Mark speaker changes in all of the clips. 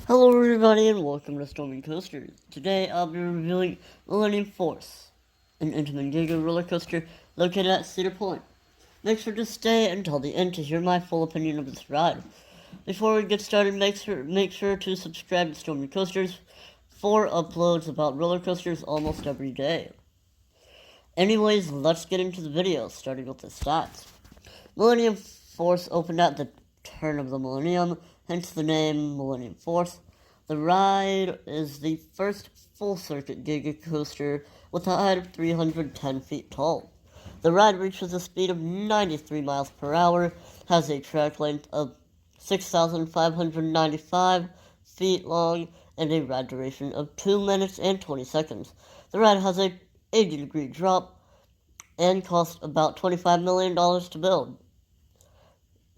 Speaker 1: Hello everybody and welcome to Storming Coasters. Today I'll be reviewing Millennium Force, an intimate giga roller coaster located at Cedar Point. Make sure to stay until the end to hear my full opinion of this ride. Before we get started, make sure to subscribe to Storming Coasters for uploads about roller coasters almost every day. Anyways, let's get into the video, starting with the stats. Millennium Force opened at the turn of the millennium, hence the name Millennium Force. The ride is the first full-circuit giga coaster with a height of 310 feet tall. The ride reaches a speed of 93 miles per hour, has a track length of 6,595 feet long, and a ride duration of 2 minutes and 20 seconds. The ride has a 80-degree drop and cost about $25 million to build.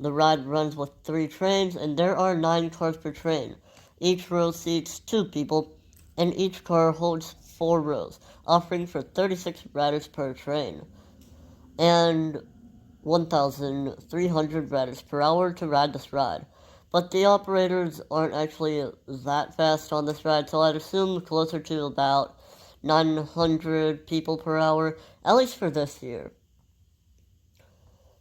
Speaker 1: The ride runs with 3 trains, and there are 9 cars per train. Each row seats 2 people, and each car holds 4 rows, offering for 36 riders per train, and 1,300 riders per hour to ride this ride. But the operators aren't actually that fast on this ride, so I'd assume closer to about 900 people per hour, at least for this year.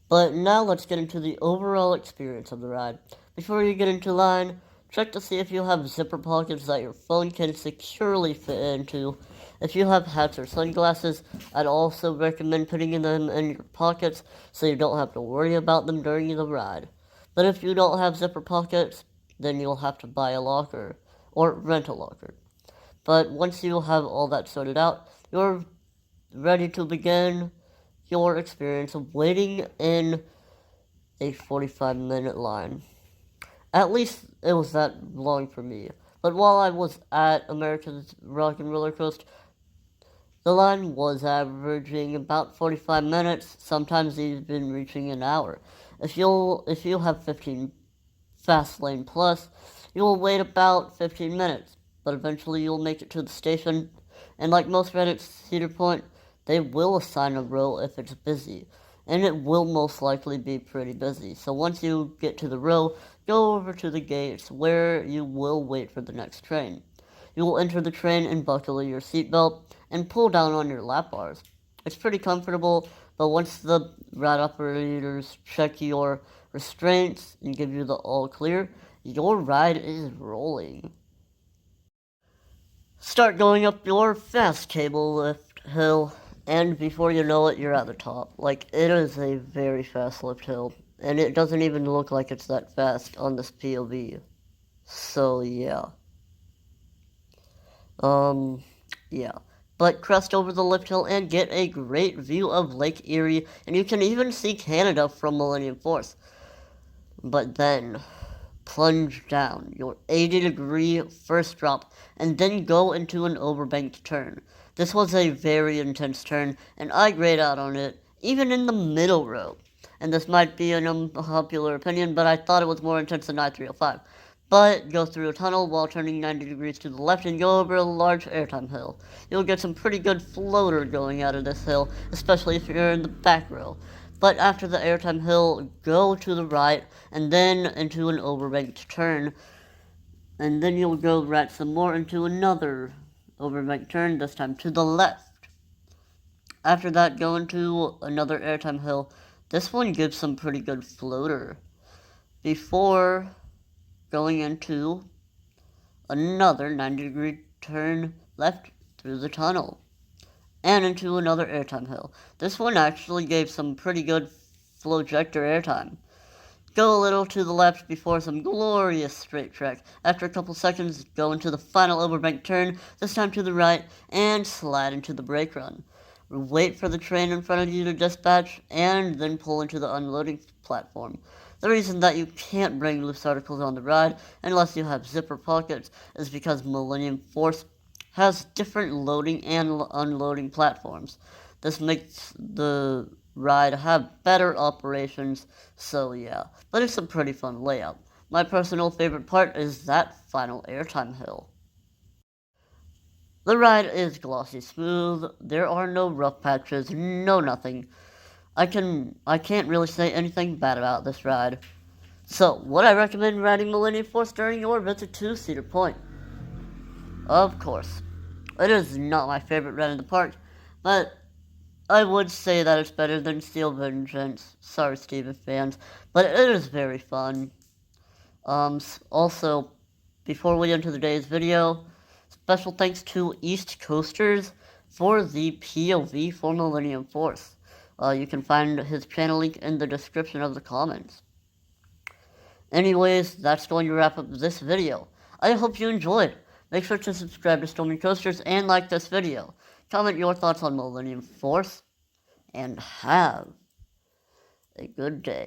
Speaker 1: But now let's get into the overall experience of the ride. Before you get into line, check to see if you have zipper pockets that your phone can securely fit into. If you have hats or sunglasses, I'd also recommend putting them in your pockets so you don't have to worry about them during the ride. But if you don't have zipper pockets, then you'll have to buy a locker or rent a locker. But once you have all that sorted out, you're ready to begin your experience of waiting in a 45-minute line. At least it was that long for me. But while I was at America's Rock and Roller Coaster, the line was averaging about 45 minutes, sometimes even reaching an hour. If you have 15 Fast Lane Plus, you will wait about 15 minutes, but eventually you'll make it to the station, and like most rides at Cedar Point, they will assign a row if it's busy, and it will most likely be pretty busy. So once you get to the row, go over to the gates where you will wait for the next train. You will enter the train and buckle your seatbelt and pull down on your lap bars. It's pretty comfortable, but once the ride operators check your restraints and give you the all clear, your ride is rolling. Start going up your fast cable lift hill, and before you know it, you're at the top. Like, it is a very fast lift hill, and it doesn't even look like it's that fast on this POV. So, yeah. Yeah. But crest over the lift hill and get a great view of Lake Erie, and you can even see Canada from Millennium Force. But then plunge down your 80-degree first drop, and then go into an overbanked turn. This was a very intense turn, and I grayed out on it, even in the middle row. And this might be an unpopular opinion, but I thought it was more intense than I-305. But go through a tunnel while turning 90 degrees to the left and go over a large airtime hill. You'll get some pretty good floater going out of this hill, especially if you're in the back row. But after the airtime hill, go to the right, and then into an overbanked turn. And then you'll go right some more into another overbanked turn, this time to the left. After that, go into another airtime hill. This one gives some pretty good floater. Before going into another 90-degree turn left through the tunnel, and into another airtime hill. This one actually gave some pretty good flowjector airtime. Go a little to the left before some glorious straight track. After a couple seconds, go into the final overbanked turn, this time to the right, and slide into the brake run. Wait for the train in front of you to dispatch, and then pull into the unloading platform. The reason that you can't bring loose articles on the ride, unless you have zipper pockets, is because Millennium Force has different loading and unloading platforms. This makes the ride have better operations, so yeah. But it's a pretty fun layout. My personal favorite part is that final airtime hill. The ride is glossy smooth, there are no rough patches, no nothing. I can't really say anything bad about this ride. So, would I recommend riding Millennium Force during your visit to Cedar Point? Of course. It is not my favorite ride in the park, but I would say that it's better than Steel Vengeance. Sorry, Steven fans, but it is very fun. Also, before we enter today's video, special thanks to East Coasters for the POV for Millennium Force. You can find his channel link in the description of the comments. Anyways, that's going to wrap up this video. I hope you enjoyed. Make sure to subscribe to Stormy Coasters and like this video. Comment your thoughts on Millennium Force, and have a good day.